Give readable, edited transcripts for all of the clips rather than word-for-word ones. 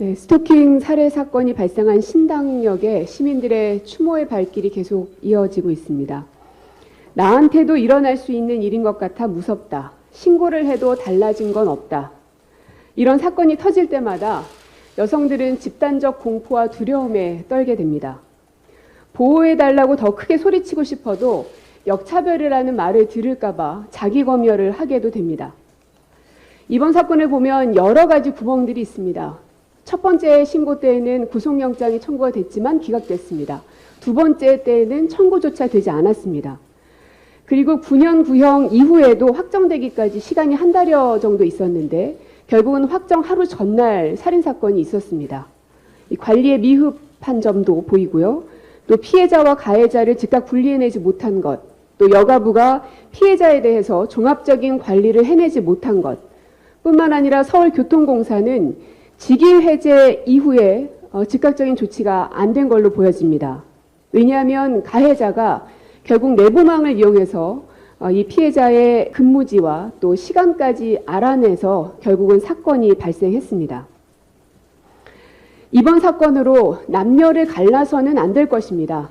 네, 스토킹 살해 사건이 발생한 신당역에 시민들의 추모의 발길이 계속 이어지고 있습니다. 나한테도 일어날 수 있는 일인 것 같아 무섭다. 신고를 해도 달라진 건 없다. 이런 사건이 터질 때마다 여성들은 집단적 공포와 두려움에 떨게 됩니다. 보호해달라고 더 크게 소리치고 싶어도 역차별이라는 말을 들을까봐 자기 검열을 하게도 됩니다. 이번 사건을 보면 여러 가지 구멍들이 있습니다. 첫 번째 신고 때에는 구속영장이 청구가 됐지만 기각됐습니다. 두 번째 때에는 청구조차 되지 않았습니다. 그리고 9년 구형 이후에도 확정되기까지 시간이 한 달여 정도 있었는데 결국은 확정 하루 전날 살인사건이 있었습니다. 이 관리의 미흡한 점도 보이고요. 또 피해자와 가해자를 즉각 분리해내지 못한 것, 또 여가부가 피해자에 대해서 종합적인 관리를 해내지 못한 것, 뿐만 아니라 서울교통공사는 직위 해제 이후에 즉각적인 조치가 안 된 걸로 보여집니다. 왜냐하면 가해자가 결국 내부망을 이용해서 이 피해자의 근무지와 또 시간까지 알아내서 결국은 사건이 발생했습니다. 이번 사건으로 남녀를 갈라서는 안 될 것입니다.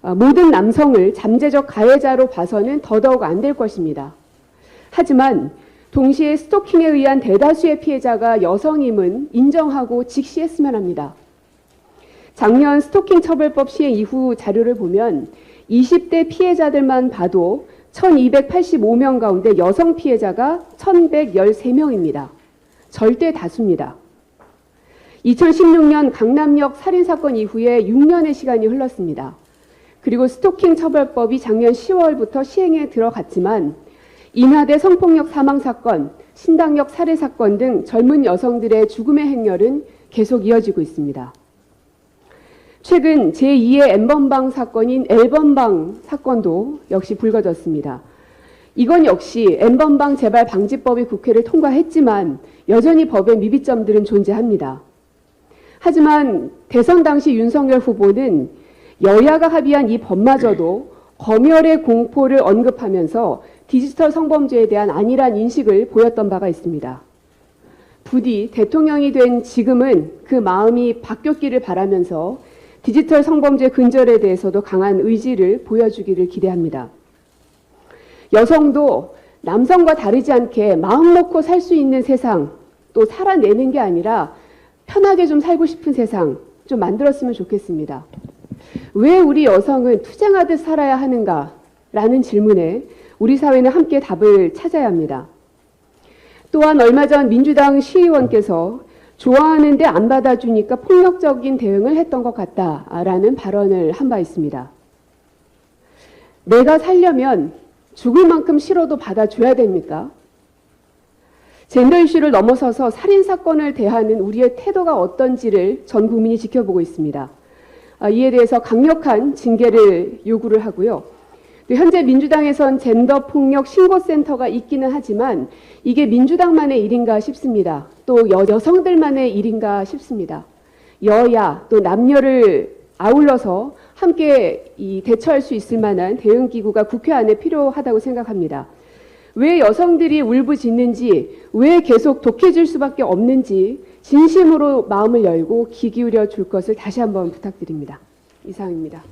모든 남성을 잠재적 가해자로 봐서는 더더욱 안 될 것입니다. 하지만 동시에 스토킹에 의한 대다수의 피해자가 여성임은 인정하고 직시했으면 합니다. 작년 스토킹 처벌법 시행 이후 자료를 보면 20대 피해자들만 봐도 1285명 가운데 여성 피해자가 1113명입니다. 절대 다수입니다. 2016년 강남역 살인사건 이후에 6년의 시간이 흘렀습니다. 그리고 스토킹 처벌법이 작년 10월부터 시행에 들어갔지만 인하대 성폭력 사망사건, 신당역 살해사건 등 젊은 여성들의 죽음의 행렬은 계속 이어지고 있습니다. 최근 제2의 N번방 사건인 L번방 사건도 역시 불거졌습니다. 이건 역시 N번방 재발 방지법이 국회를 통과했지만 여전히 법의 미비점들은 존재합니다. 하지만 대선 당시 윤석열 후보는 여야가 합의한 이 법마저도 검열의 공포를 언급하면서 디지털 성범죄에 대한 안일한 인식을 보였던 바가 있습니다. 부디 대통령이 된 지금은 그 마음이 바뀌었기를 바라면서 디지털 성범죄 근절에 대해서도 강한 의지를 보여주기를 기대합니다. 여성도 남성과 다르지 않게 마음 놓고 살 수 있는 세상, 또 살아내는 게 아니라 편하게 좀 살고 싶은 세상 좀 만들었으면 좋겠습니다. 왜 우리 여성은 투쟁하듯 살아야 하는가라는 질문에 우리 사회는 함께 답을 찾아야 합니다. 또한 얼마 전 민주당 시의원께서 좋아하는데 안 받아주니까 폭력적인 대응을 했던 것 같다라는 발언을 한 바 있습니다. 내가 살려면 죽을 만큼 싫어도 받아줘야 됩니까? 젠더 이슈를 넘어서서 살인사건을 대하는 우리의 태도가 어떤지를 전 국민이 지켜보고 있습니다. 이에 대해서 강력한 징계를 요구를 하고요. 현재 민주당에선 젠더폭력 신고센터가 있기는 하지만 이게 민주당만의 일인가 싶습니다. 또 여성들만의 일인가 싶습니다. 여야 또 남녀를 아울러서 함께 대처할 수 있을 만한 대응기구가 국회 안에 필요하다고 생각합니다. 왜 여성들이 울부짖는지, 왜 계속 독해질 수밖에 없는지 진심으로 마음을 열고 귀 기울여 줄 것을 다시 한번 부탁드립니다. 이상입니다.